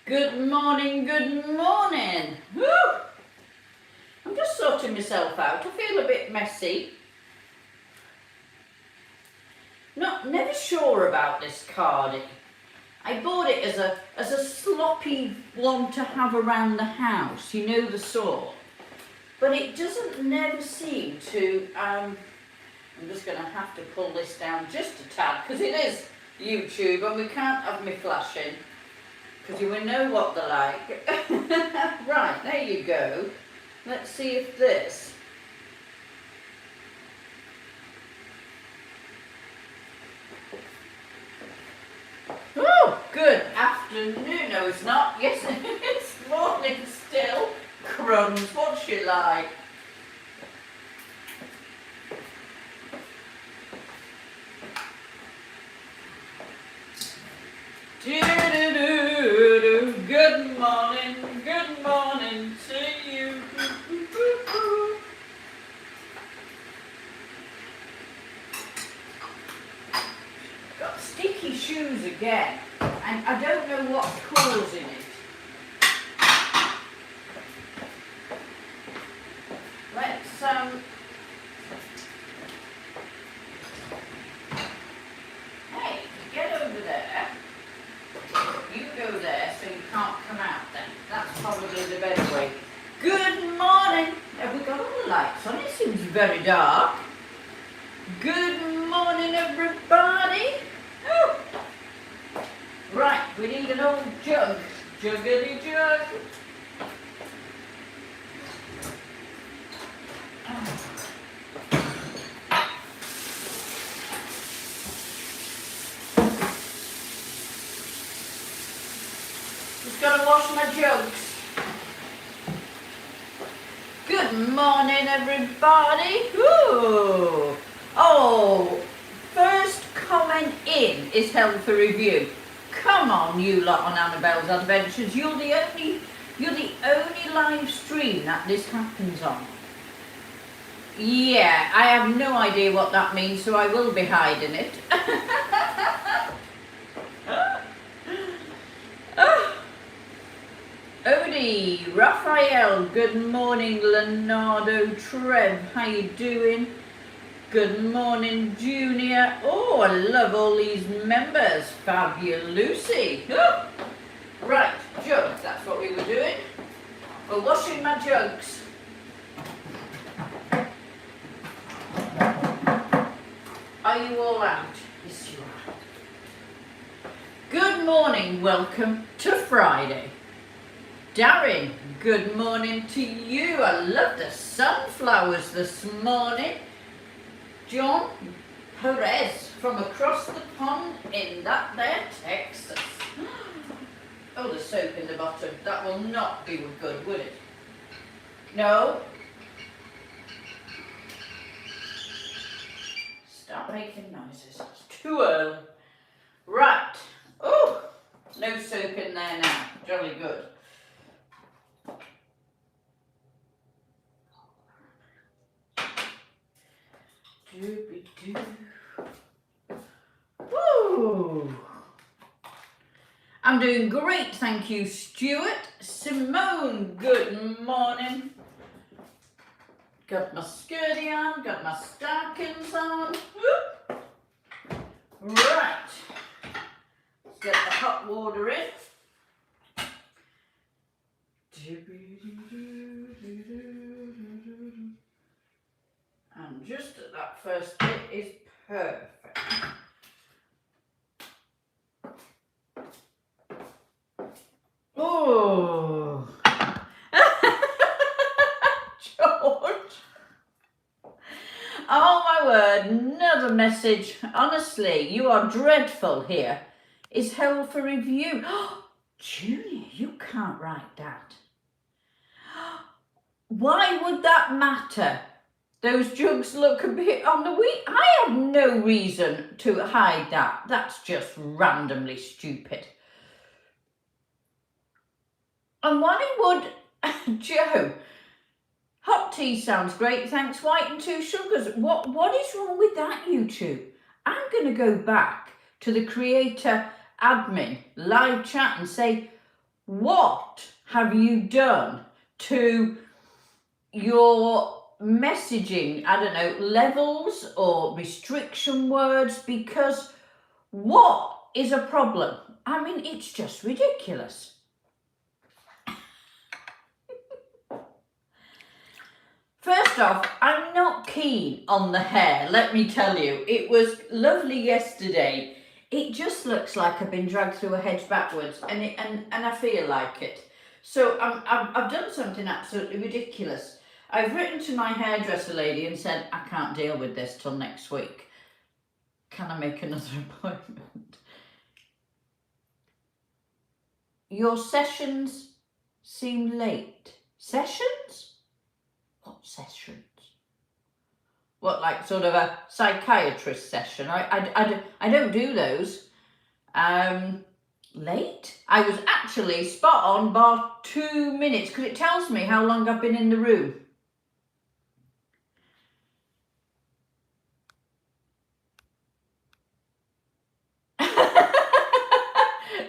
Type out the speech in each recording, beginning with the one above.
Good morning, good morning. Woo! I'm just sorting myself out. I feel a bit messy. Never sure about this cardie. I bought it as a sloppy one to have around the house, you know the sort. But it doesn't never seem to, I'm just going to have to pull this down just a tad, because it is YouTube and we can't have me flashing. Because you will know what they're like. Right, there you go. Let's see if this. Oh, good afternoon. No, it's not. Yes, it's morning still. Crumbs, what's she like? Good morning to you. Got sticky shoes again, and I don't know what's causing it. Let's hey, get over there. You go there so you can't come out then. That's probably the better way. Good morning. Have we got all the lights on? It seems very dark. Good morning, everybody. Oh. Right, we need an old jug. Juggity jug. Just gotta wash my jugs. Good morning, everybody. Ooh. Oh, first comment in is held for review. Come on, you lot on Annabelle's Adventures. You're the only live stream that this happens on. Yeah, I have no idea what that means, so I will be hiding it. Odie, Raphael, good morning, Leonardo, Trev, how you doing? Good morning, Junior. Oh, I love all these members. Fabulousy. Oh. Right, jugs, that's what we were doing. We're washing my jugs. Are you all out? Yes, you are. Good morning, welcome to Friday. Darren, good morning to you. I love the sunflowers this morning. John Perez from across the pond in that there Texas. Oh, the soap in the bottom. That will not be good, would it? No. Stop making noises. It's too early. Right. Oh, no soap in there now. Jolly good. Woo! I'm doing great, thank you, Stuart. Simone, good morning. Got my skirty on, got my stockings on. Whoop. Right, let's get the hot water in. And just at that first bit is perfect. Oh, George. Oh my word, another message. Honestly, you are dreadful here. Is held for review. Junior, you can't write that. Why would that matter? Those jugs look a bit on the weak. I have no reason to hide that. That's just randomly stupid. And why would Joe? Hot tea sounds great, thanks. White and 2 sugars. What is wrong with that, YouTube? I'm going to go back to the creator admin live chat and say, What have you done to your messaging, I don't know, levels or restriction words? Because what is a problem? I mean, it's just ridiculous. First off, I'm not keen on the hair, let me tell you. It was lovely yesterday. It just looks like I've been dragged through a hedge backwards, and I feel like it. So I've done something absolutely ridiculous. I've written to my hairdresser lady and said, I can't deal with this till next week. Can I make another appointment? Your sessions seem late. Sessions? What sessions? What, like sort of a psychiatrist session? I don't do those. Late? I was actually spot on bar 2 minutes because it tells me how long I've been in the room.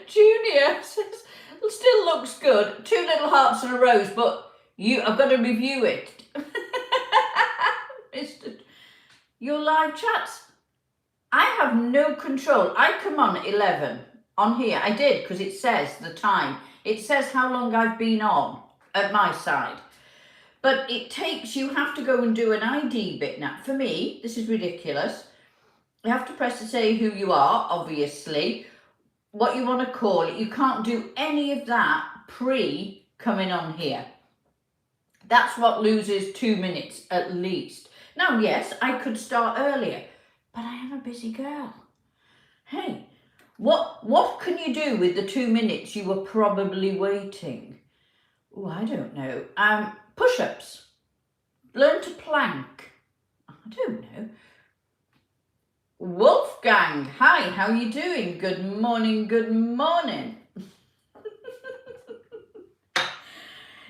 Junior says, still looks good. 2 little hearts and a rose, but I've got to review it. Your live chats, I have no control. I come on at 11 on here. I did because it says the time. It says how long I've been on at my side. But it takes, you have to go and do an ID bit now. For me, this is ridiculous. You have to press to say who you are, obviously, what you want to call it. You can't do any of that pre coming on here. That's what loses 2 minutes at least. Now, yes, I could start earlier, but I am a busy girl. Hey, what can you do with the 2 minutes you were probably waiting? Oh, I don't know. Push-ups. Learn to plank. I don't know. Wolfgang, hi, how are you doing? Good morning, good morning.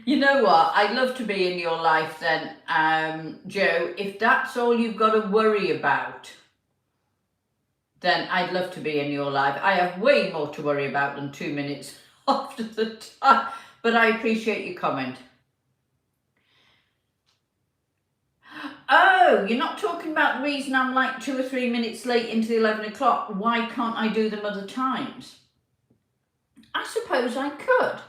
You know what? I'd love to be in your life then, Joe. If that's all you've got to worry about, then I'd love to be in your life. I have way more to worry about than 2 minutes after the time, but I appreciate your comment. Oh, you're not talking about the reason I'm like 2 or 3 minutes late into the 11 o'clock. Why can't I do them other times? I suppose I could,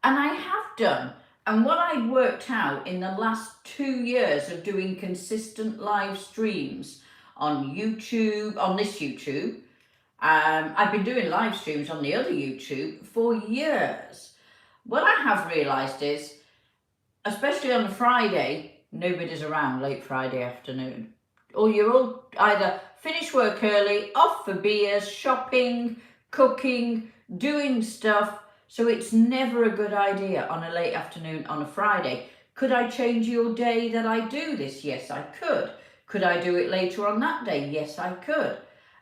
and I have done. And what I worked out in the last 2 years of doing consistent live streams on YouTube, on this YouTube, I've been doing live streams on the other YouTube for years. What I have realised is, especially on a Friday, nobody's around late Friday afternoon. Or you're all either finish work early, off for beers, shopping, cooking, doing stuff. So it's never a good idea on a late afternoon on a Friday. Could I change your day that I do this? Yes, I could. Could I do it later on that day? Yes, I could.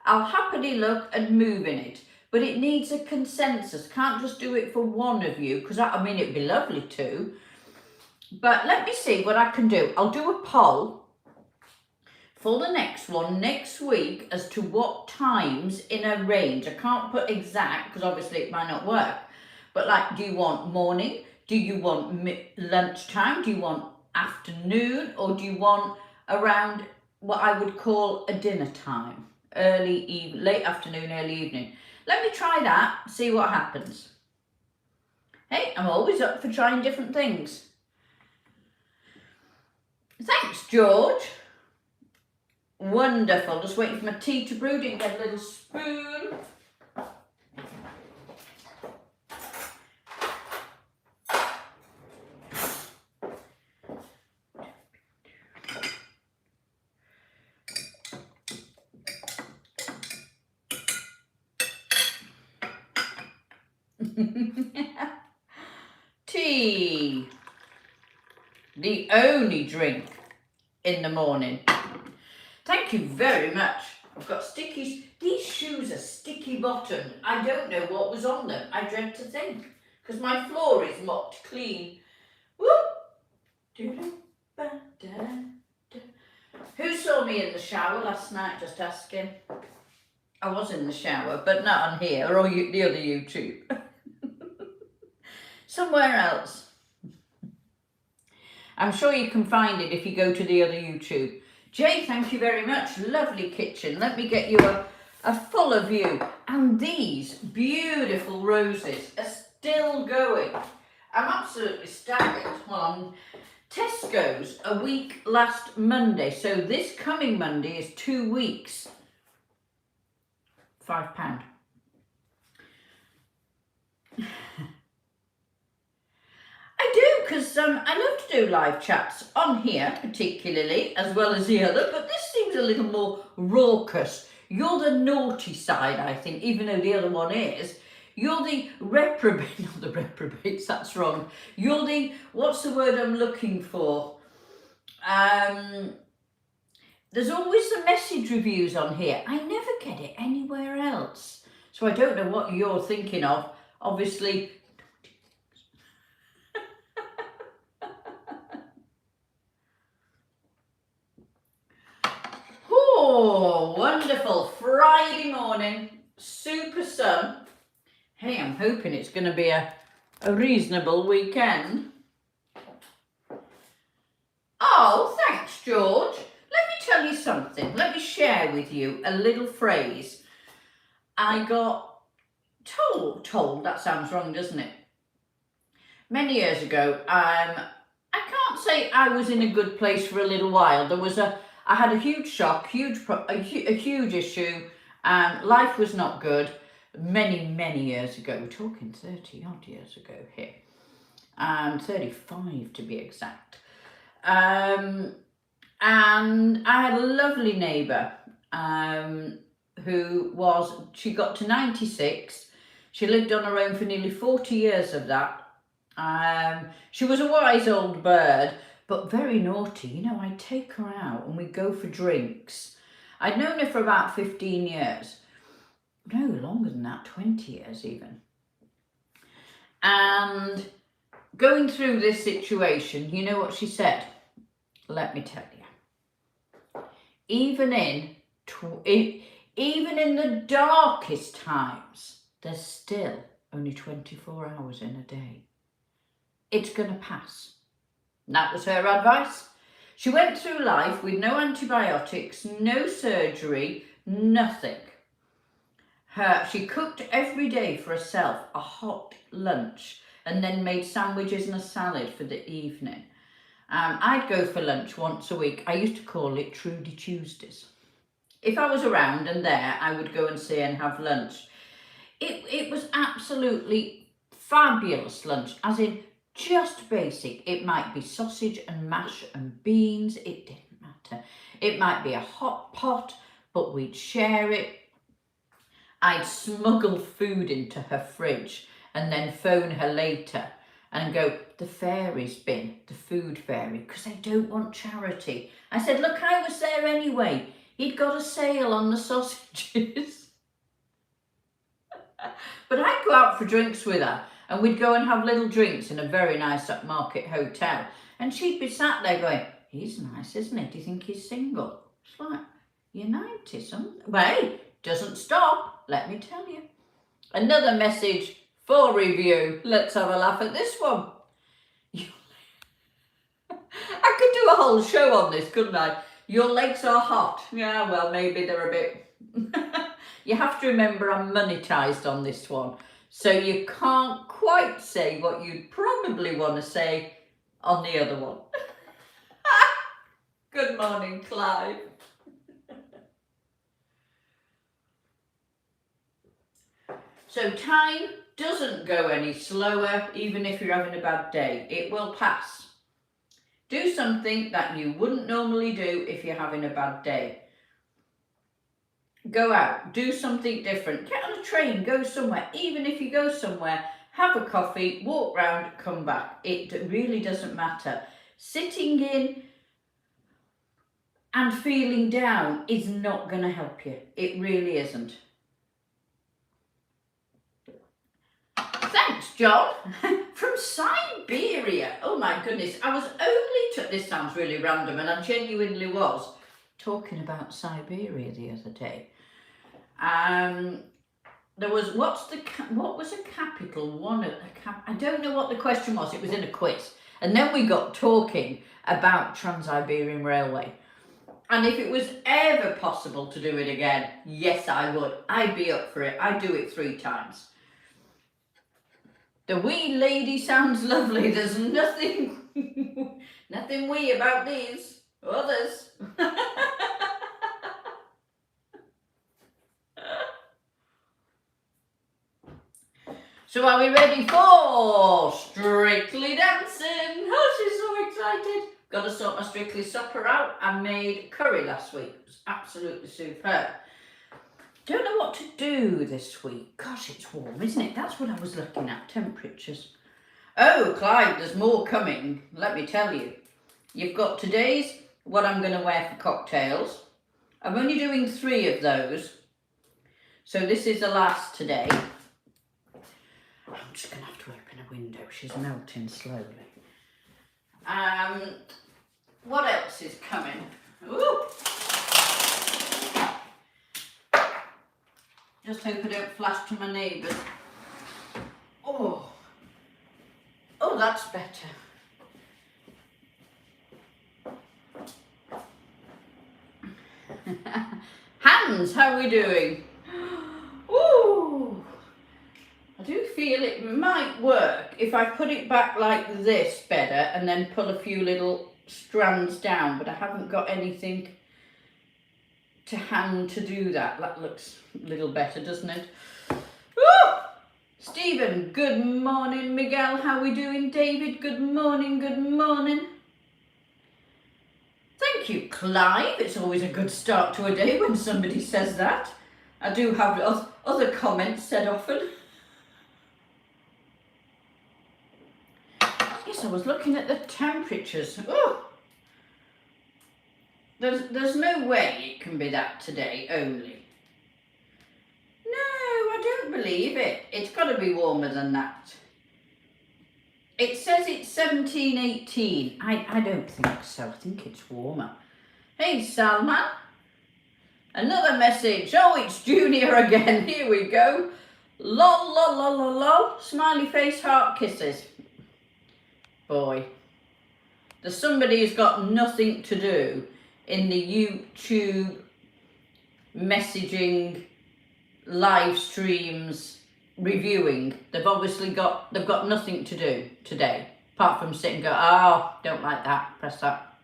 I'll happily look and move in it, but it needs a consensus. Can't just do it for one of you, because I mean, it'd be lovely to. But let me see what I can do. I'll do a poll for the next one next week as to what times in a range. I can't put exact because obviously it might not work. But like, do you want morning? Do you want lunchtime? Do you want afternoon? Or do you want around what I would call a dinner time? Late afternoon, early evening. Let me try that, see what happens. Hey, I'm always up for trying different things. Thanks, George. Wonderful. Just waiting for my tea to brew. Didn't get a little spoon. Tea. The only drink in the morning. Thank you very much. I've got stickies. These shoes are sticky bottomed. I don't know what was on them. I dread to think. Because my floor is mopped clean. Whoop. Who saw me in the shower last night? Just asking. I was in the shower, but not on here or the other YouTube. somewhere else. I'm sure you can find it if you go to the other YouTube. Jay, thank you very much. Lovely kitchen. Let me get you a fuller view. And these beautiful roses are still going. I'm absolutely staggered. Well, I'm Tesco's a week last Monday. So this coming Monday is 2 weeks. £5. I do, because I love to do live chats on here particularly, as well as the other, but this seems a little more raucous. You're the naughty side, I think, even though the other one is. You're the reprobate, not the reprobates, that's wrong. You're the, what's the word I'm looking for? There's always the message reviews on here. I never get it anywhere else. So I don't know what you're thinking of. Obviously, oh, wonderful. Friday morning, super sun. Hey, I'm hoping it's going to be a reasonable weekend. Oh, thanks, George. Let me tell you something. Let me share with you a little phrase. I got told, that sounds wrong, doesn't it? Many years ago, I can't say I was in a good place for a little while. I had a huge shock, a huge issue, and life was not good many years ago. We're talking 30 odd years ago here, 35 to be exact. And I had a lovely neighbour she got to 96. She lived on her own for nearly 40 years of that. She was a wise old bird, but very naughty. You know, I'd take her out and we'd go for drinks. I'd known her for about 15 years. No, longer than that, 20 years even. And going through this situation, you know what she said? Let me tell you. Even in the darkest times, there's still only 24 hours in a day. It's going to pass. And that was her advice. She went through life with no antibiotics, no surgery, nothing. She cooked every day for herself a hot lunch and then made sandwiches and a salad for the evening. I'd go for lunch once a week. I used to call it Trudy Tuesdays. If I was around and there, I would go and see and have lunch. It was absolutely fabulous lunch, as in just basic. It might be sausage and mash and beans. It didn't matter. It might be a hot pot, but we'd share it. I'd smuggle food into her fridge and then phone her later and go, the fairy's bin, the food fairy, because I don't want charity. I said, look, I was there anyway. He'd got a sale on the sausages. But I'd go out for drinks with her and we'd go and have little drinks in a very nice upmarket hotel. And she'd be sat there going, he's nice, isn't he? Do you think he's single? It's like, you're 90 something. Well, doesn't stop, let me tell you. Another message for review. Let's have a laugh at this one. I could do a whole show on this, couldn't I? Your legs are hot. Yeah, well, maybe they're a bit... You have to remember I'm monetized on this one. So you can't quite say what you'd probably want to say on the other one. Good morning, Clive. So time doesn't go any slower, even if you're having a bad day. It will pass. Do something that you wouldn't normally do if you're having a bad day. Go out, do something different. Get on a train, go somewhere. Even if you go somewhere, have a coffee, walk round, come back. It really doesn't matter. Sitting in and feeling down is not going to help you. It really isn't. Thanks, John. From Siberia. Oh my goodness. I was this sounds really random, and I genuinely was talking about Siberia the other day. there was, what was a capital one? I don't know what the question was. It was in a quiz. And then we got talking about Trans-Siberian Railway. And if it was ever possible to do it again, yes, I would. I'd be up for it. I'd do it 3 times. The wee lady sounds lovely. There's nothing, nothing wee about these. Others. So are we ready for Strictly Dancing? Oh, she's so excited. Got to sort my Strictly supper out. I made curry last week. It was absolutely superb. Don't know what to do this week. Gosh, it's warm, isn't it? That's what I was looking at, temperatures. Oh, Clyde, there's more coming. Let me tell you. You've got today's what I'm going to wear for cocktails. I'm only doing 3 of those. So this is the last today. I'm just going to have to open a window. She's melting slowly. What else is coming? Ooh. Just hope I don't flash to my neighbours. Oh, that's better. Hands, how are we doing? Ooh. I do feel it might work if I put it back like this better and then pull a few little strands down, but I haven't got anything to hand to do that. That looks a little better, doesn't it? Woo! Stephen, good morning. Miguel, how are we doing? David, good morning, good morning. Thank you, Clive. It's always a good start to a day when somebody says that. I do have other comments said often. Yes, I was looking at the temperatures. Oh, there's no way it can be that today only. No, I don't believe it. It's got to be warmer than that. It says it's 17, 18. I don't think so. I think it's warmer. Hey, Salman. Another message. Oh, it's Junior again. Here we go. Lol, lol, lol, lol, lol. Smiley face, heart kisses. Boy, there's somebody who's got nothing to do in the YouTube messaging live streams reviewing. They've got nothing to do today apart from sit and go, oh, don't like that, press that.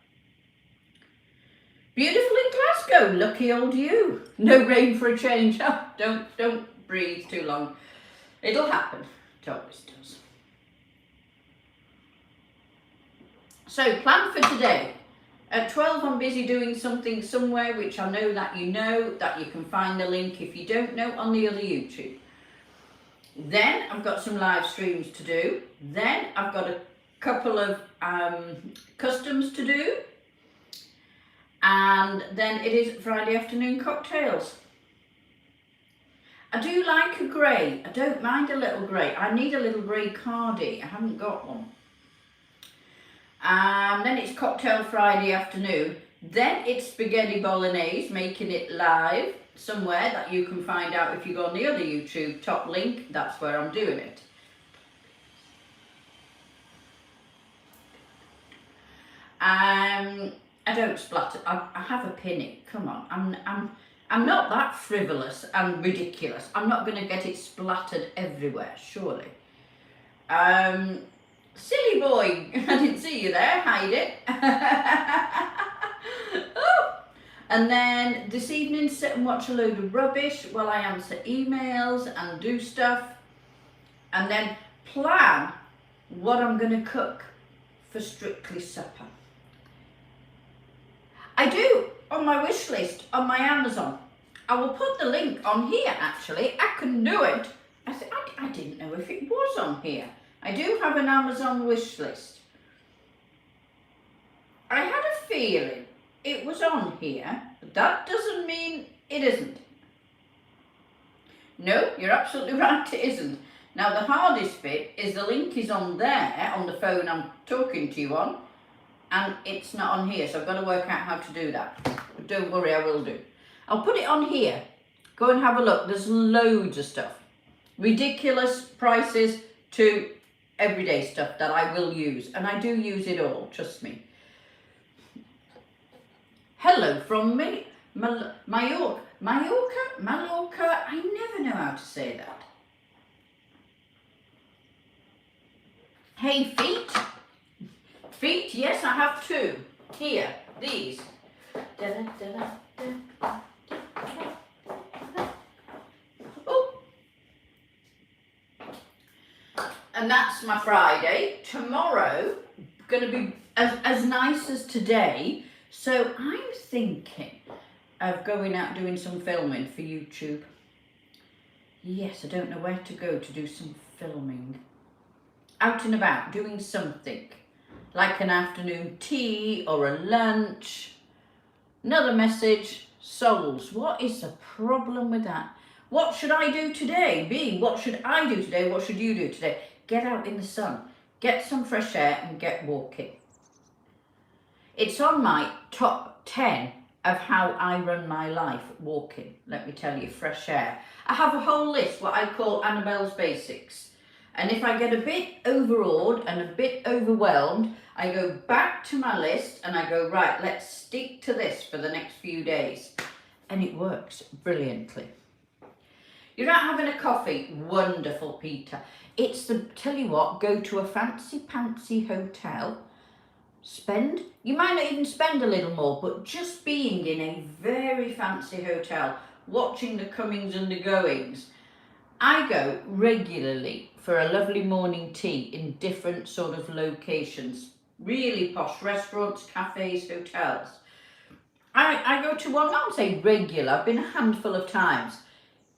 Beautiful in Glasgow, lucky old you. No rain for a change. Oh, don't breathe too long. It'll happen. It always does. So, plan for today. At 12, I'm busy doing something somewhere, which I know that you can find the link if you don't know on the other YouTube. Then I've got some live streams to do. Then I've got a couple of customs to do. And then it is Friday afternoon cocktails. I do like a grey. I don't mind a little grey. I need a little grey cardie. I haven't got one. Then it's cocktail Friday afternoon. Then it's spaghetti bolognese, making it live somewhere that you can find out if you go on the other YouTube top link. That's where I'm doing it. I don't splatter. I have a pinny. Come on. I'm not that frivolous and ridiculous. I'm not going to get it splattered everywhere, surely. Silly boy, I didn't see you there, hide it. Oh. And then this evening sit and watch a load of rubbish while I answer emails and do stuff. And then plan what I'm going to cook for Strictly Supper. I do, on my wish list, on my Amazon. I will put the link on here actually. I can do it. I didn't know if it was on here. I do have an Amazon wish list. I had a feeling it was on here, but that doesn't mean it isn't. No, you're absolutely right, it isn't. Now the hardest bit is the link is on there, on the phone I'm talking to you on, and it's not on here, so I've got to work out how to do that. But don't worry, I will do. I'll put it on here. Go and have a look. There's loads of stuff. ridiculous prices to everyday stuff that I will use, and I do use it all, trust me. Hello from me, Mallorca, I never know how to say that. Hey, feet, yes, I have two. Here, these. Oh. And that's my Friday. Tomorrow, going to be as nice as today. So I'm thinking of going out doing some filming for YouTube. Yes, I don't know where to go to do some filming. Out and about, doing something. Like an afternoon tea or a lunch. Another message, souls. What is the problem with that? What should I do today? What should I do today? What should you do today? Get out in the sun. Get some fresh air and get walking. It's on my top 10 of how I run my life, walking. Let me tell you, fresh air. I have a whole list, what I call Annabelle's Basics. And if I get a bit overawed and a bit overwhelmed, I go back to my list and I go, right, let's stick to this for the next few days. And it works brilliantly. You're out having a coffee. Wonderful, Peter. It's the, tell you what, go to a fancy hotel. You might not even spend a little more, but just being in a very fancy hotel, watching the comings and the goings. I go regularly for a lovely morning tea in different sort of locations, really posh restaurants, cafes, hotels. I go to one, I won't say regular, I've been a handful of times.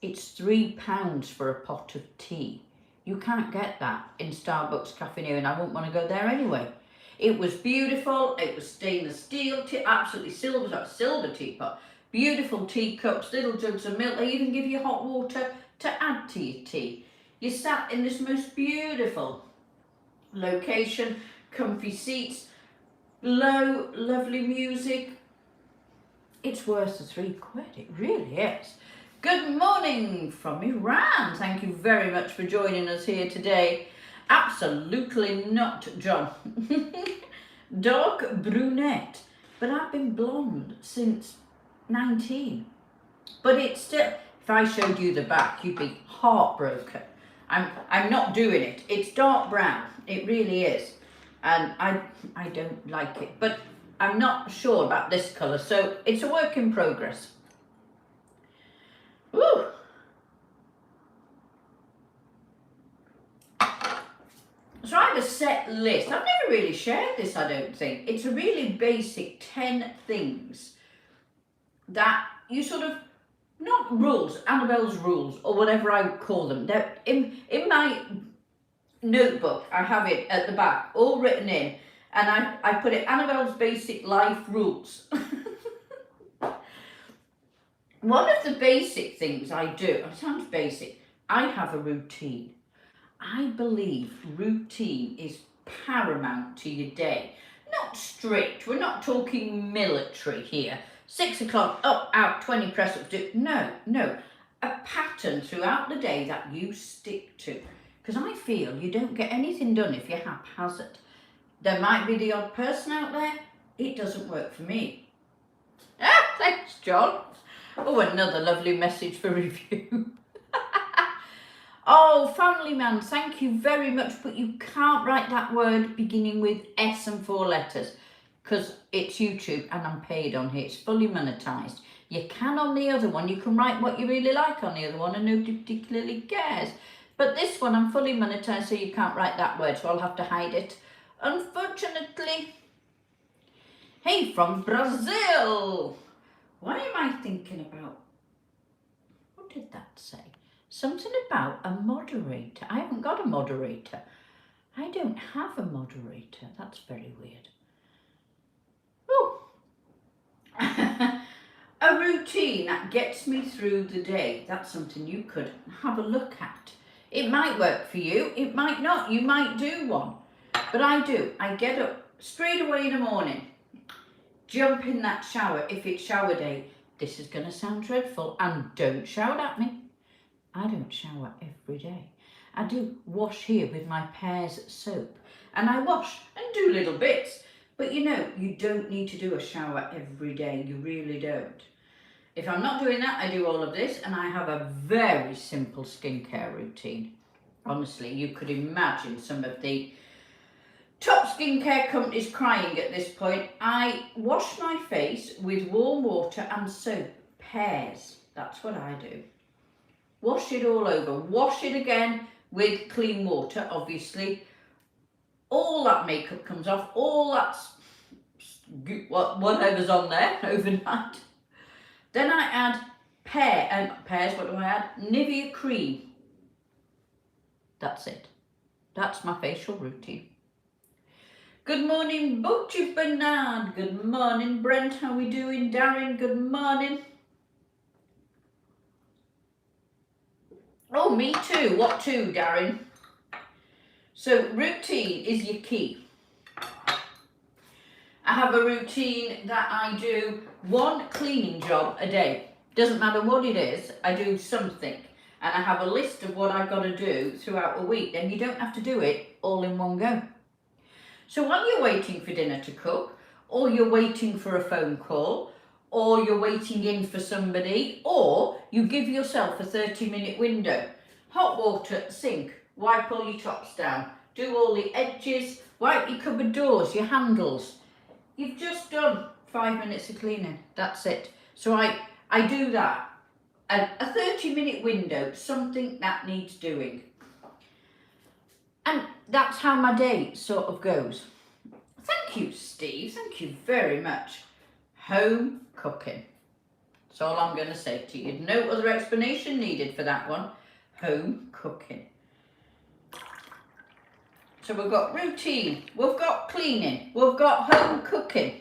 It's £3 for a pot of tea. You can't get that in Starbucks Cafe New, and I wouldn't want to go there anyway. It was beautiful, it was stainless steel, absolutely silver teapot. Beautiful teacups, little jugs of milk, they even give you hot water to add to your tea. You sat in this most beautiful location, comfy seats, lovely music. It's worth the £3, it really is. Good morning from Iran. Thank you very much for joining us here today. Absolutely not John. Dark brunette, but I've been blonde since 19. But it's still, if I showed you the back, you'd be heartbroken. I'm not doing it. It's dark brown. It really is. And I don't like it. But I'm not sure about this colour, so it's a work in progress. Woo! So I have a set list. I've never really shared this, I don't think. It's a really basic 10 things that you sort of, not rules, Annabelle's rules, or whatever I would call them. They're in my notebook, I have it at the back, all written in, and I put it Annabelle's Basic Life Rules. One of the basic things I do, it sounds basic, I have a routine. I believe routine is paramount to your day. Not strict, we're not talking military here. 6 o'clock, up, out, 20 press-ups, do. No. A pattern throughout the day that you stick to. Because I feel you don't get anything done if you're haphazard. There might be the odd person out there, it doesn't work for me. Ah, thanks, John. Oh, another lovely message for review. Oh, family man, thank you very much, but you can't write that word beginning with S and 4 letters because it's YouTube and I'm paid on here. It's fully monetized. You can on the other one. You can write what you really like on the other one and nobody particularly cares. But this one, I'm fully monetized, so you can't write that word, so I'll have to hide it, unfortunately. Hey, from Brazil. What am I thinking about? What did that say? Something about a moderator. I haven't got a moderator. I don't have a moderator. That's very weird. Oh. A routine that gets me through the day. That's something you could have a look at. It might work for you. It might not. You might do one. But I do. I get up straight away in the morning. Jump in that shower if it's shower day. This is going to sound dreadful, and don't shout at me. I don't shower every day. I do wash here with my Pears soap, and I wash and do little bits. But you know, you don't need to do a shower every day, you really don't. If I'm not doing that, I do all of this, and I have a very simple skincare routine. Honestly, you could imagine some of the top skincare companies crying at this point. I wash my face with warm water and soap, Pears. That's what I do. Wash it all over. Wash it again with clean water, obviously. All that makeup comes off. All that's whatever's on there overnight. Then I add Pears. What do I add? Nivea cream. That's it. That's my facial routine. Good morning, Butchie Bernard. Good morning, Brent. How we doing? Darren, good morning. Oh, me too. What too, Darren? So routine is your key. I have a routine that I do one cleaning job a day. Doesn't matter what it is, I do something. And I have a list of what I've got to do throughout a week. Then you don't have to do it all in one go. So while you're waiting for dinner to cook, or you're waiting for a phone call, or you're waiting in for somebody, or you give yourself a 30-minute window. Hot water, sink, wipe all your tops down, do all the edges, wipe your cupboard doors, your handles. You've just done 5 minutes of cleaning. That's it. So I do that. A 30-minute window, something that needs doing. And that's how my day sort of goes. Thank you, Steve. Thank you very much. Home cooking. That's all I'm going to say to you. No other explanation needed for that one. Home cooking. So we've got routine, we've got cleaning, we've got home cooking.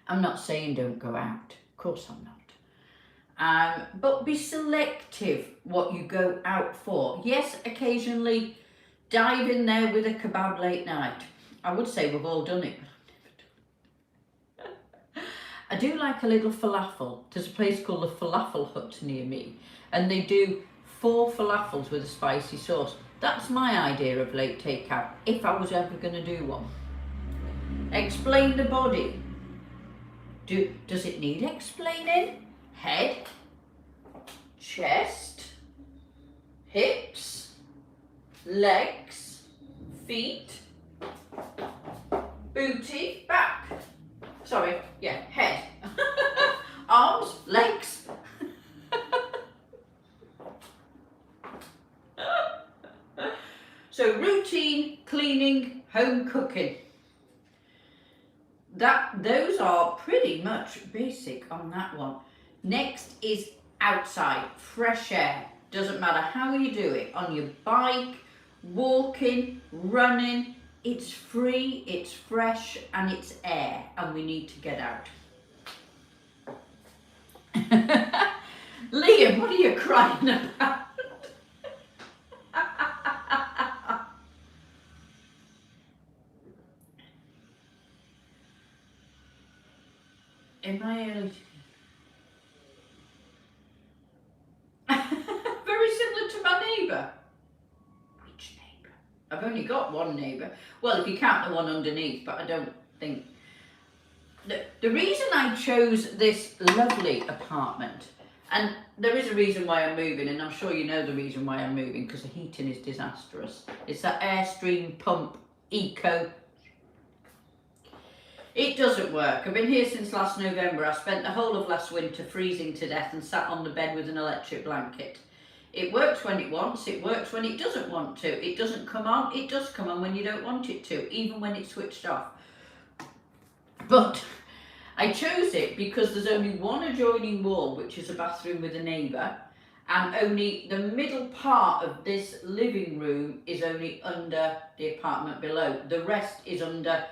I'm not saying don't go out. Of course I'm not. But be selective what you go out for. Yes, occasionally dive in there with a kebab late night. I would say we've all done it. I do like a little falafel. There's a place called the Falafel Hut near me, and they do 4 falafels with a spicy sauce. That's my idea of late takeout, if I was ever going to do one. Explain the body. Does it need explaining? Head, chest, hips, legs, feet, booty, back. Sorry, yeah, head. Arms, legs. So routine, cleaning, home cooking. Those are pretty much basic on that one. Next is outside, fresh air. Doesn't matter how you do it, on your bike, walking, running. It's free, it's fresh, and it's air, and we need to get out. Liam, what are you crying about? Am I early? Very similar to my neighbour. Which neighbour? I've only got one neighbour. Well, if you count the one underneath, but I don't think. The reason I chose this lovely apartment, and there is a reason why I'm moving, and I'm sure you know the reason why I'm moving, because the heating is disastrous. It's that Airstream pump eco. It doesn't work. I've been here since last November. I spent the whole of last winter freezing to death and sat on the bed with an electric blanket. It works when it wants, it works when it doesn't want to. It doesn't come on, it does come on when you don't want it to, even when it's switched off. But I chose it because there's only one adjoining wall, which is a bathroom with a neighbour, and only the middle part of this living room is only under the apartment below. The rest is under,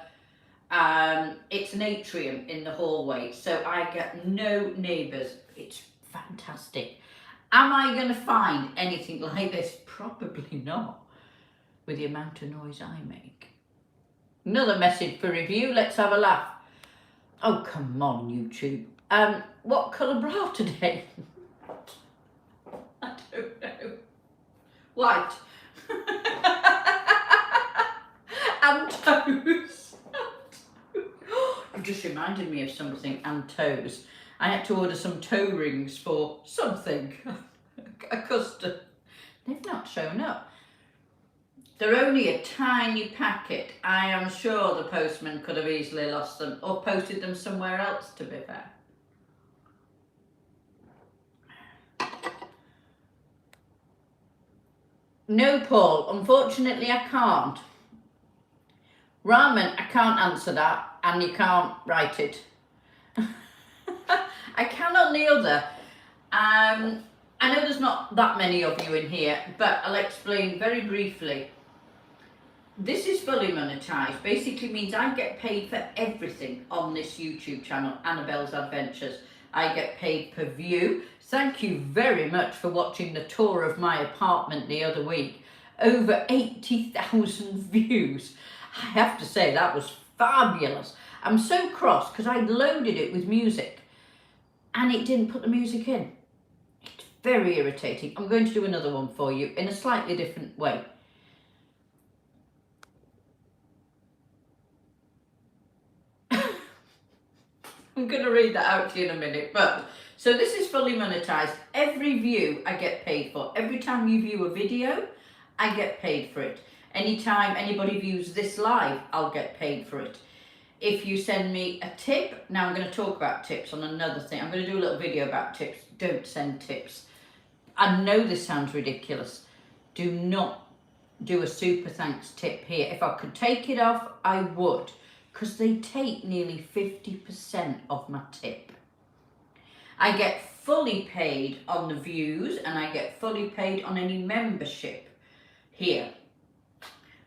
it's an atrium in the hallway, so I get no neighbours. It's fantastic. Am I going to find anything like this? Probably not, with the amount of noise I make. Another message for review. Let's have a laugh. Oh, come on, YouTube. What colour bra today? I don't know. White. And toes. You've just reminded me of something, and toes. I had to order some toe rings for something, a custom. They've not shown up. They're only a tiny packet. I am sure the postman could have easily lost them or posted them somewhere else, to be fair. No, Paul, unfortunately I can't. Ramen, I can't answer that, and you can't write it. I can on the other. I know there's not that many of you in here, but I'll explain very briefly. This is fully monetized. Basically means I get paid for everything on this YouTube channel, Annabelle's Adventures. I get paid per view. Thank you very much for watching the tour of my apartment the other week. Over 80,000 views. I have to say that was fabulous. I'm so cross because I loaded it with music and it didn't put the music in. It's very irritating. I'm going to do another one for you in a slightly different way. I'm going to read that out to you in a minute. But so this is fully monetized. Every view I get paid for. Every time you view a video, I get paid for it. Anytime anybody views this live, I'll get paid for it. If you send me a tip, now I'm going to talk about tips on another thing. I'm going to do a little video about tips. Don't send tips. I know this sounds ridiculous. Do not do a super thanks tip here. If I could take it off, I would, because they take nearly 50% of my tip. I get fully paid on the views and I get fully paid on any membership here.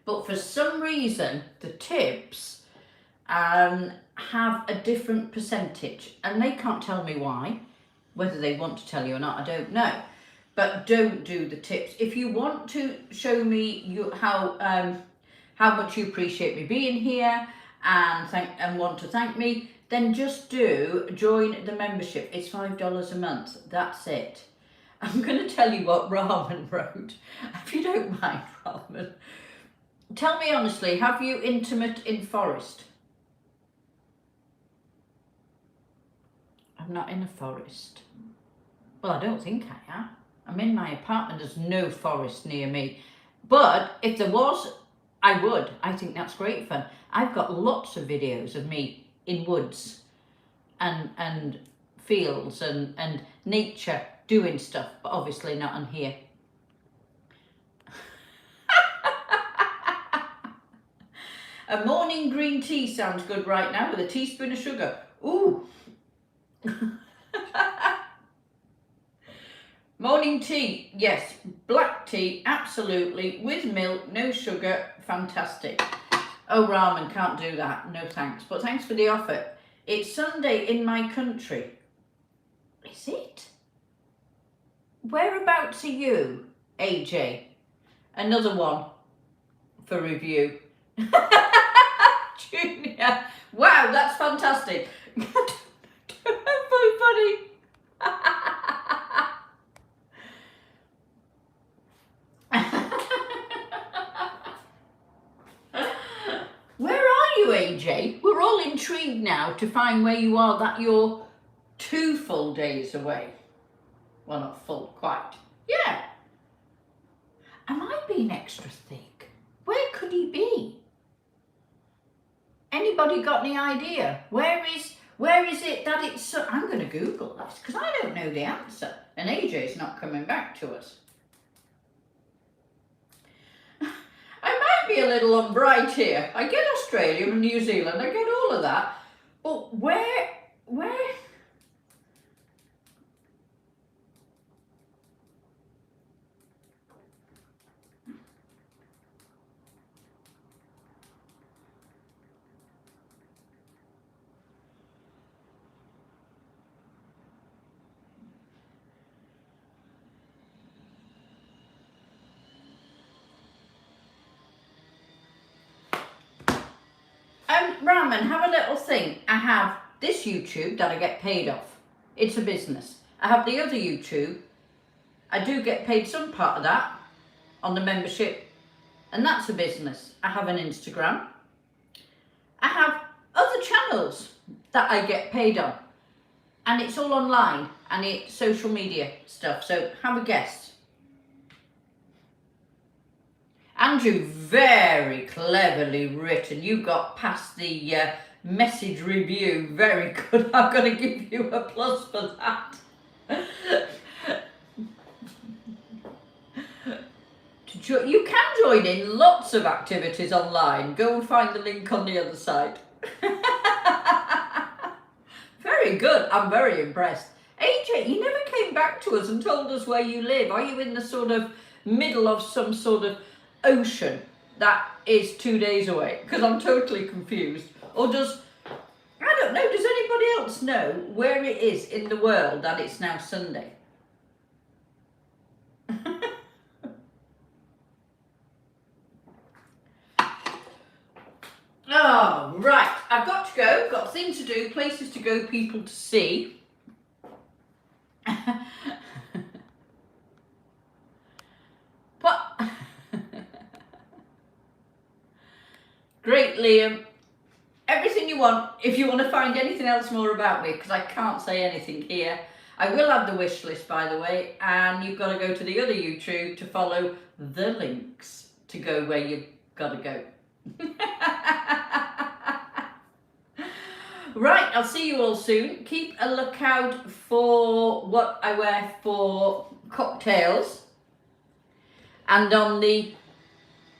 But for some reason, the tips have a different percentage, and they can't tell me why. Whether they want to tell you or not, I don't know. But don't do the tips. If you want to show me how much you appreciate me being here and want to thank me, then just join the membership. It's $5 a month. That's it. I'm going to tell you what Ramen wrote, if you don't mind, Ramen. Tell me honestly, have you intimate in forest? I'm not in a forest. Well, I don't think I am. I'm in my apartment. There's no forest near me. But if there was, I would. I think that's great fun. I've got lots of videos of me in woods and fields and nature doing stuff, but obviously not on here. A morning green tea sounds good right now with a teaspoon of sugar. Ooh. Morning tea, yes. Black tea, absolutely. With milk, no sugar, fantastic. Oh, ramen, can't do that. No thanks. But thanks for the offer. It's Sunday in my country. Is it? Whereabouts are you, AJ? Another one for review. Junior. Wow, that's fantastic. Very funny. Where are you, AJ? We're all intrigued now to find where you are, that you're 2 full days away. Well, not full, quite. Yeah. Am I being extra thick? Where could he be? Anybody got any idea? Where is it that it's so... I'm going to Google this because I don't know the answer. And AJ's not coming back to us. I might be a little unbright here. I get Australia and New Zealand. I get all of that. But where... Ramen, have a little thing. I have this YouTube that I get paid off. It's a business. I have the other YouTube. I do get paid some part of that on the membership, and that's a business. I have an Instagram. I have other channels that I get paid on, and it's all online and it's social media stuff. So have a guess. Andrew, very cleverly written. You got past the message review. Very good. I'm going to give you a plus for that. You can join in lots of activities online. Go and find the link on the other side. Very good. I'm very impressed. AJ, you never came back to us and told us where you live. Are you in the sort of middle of some sort of ocean that is 2 days away? Because I'm totally confused. Or does, I don't know, does anybody else know where it is in the world that it's now Sunday? Oh, right, I've got to go, got things to do, places to go, people to see. But, great, Liam. Everything you want, if you want to find anything else more about me, because I can't say anything here. I will have the wish list, by the way, and you've got to go to the other YouTube to follow the links to go where you've got to go. Right, I'll see you all soon. Keep a lookout for what I wear for cocktails. And on the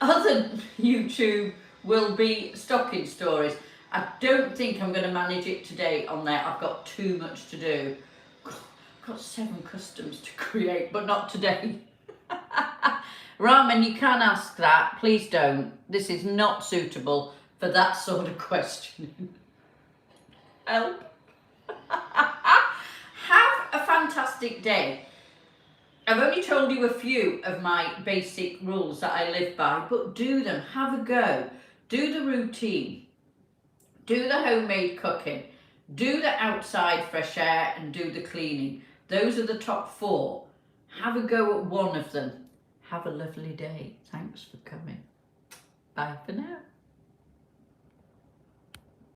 other YouTube will be stocking stories. I don't think I'm going to manage it today on there. I've got too much to do. God, I've got 7 customs to create, but not today. Raman, you can ask that. Please don't. This is not suitable for that sort of questioning. Help. Have a fantastic day. I've only told you a few of my basic rules that I live by, but do them. Have a go. Do the routine. Do the homemade cooking. Do the outside fresh air and do the cleaning. Those are the top 4. Have a go at one of them. Have a lovely day. Thanks for coming. Bye for now.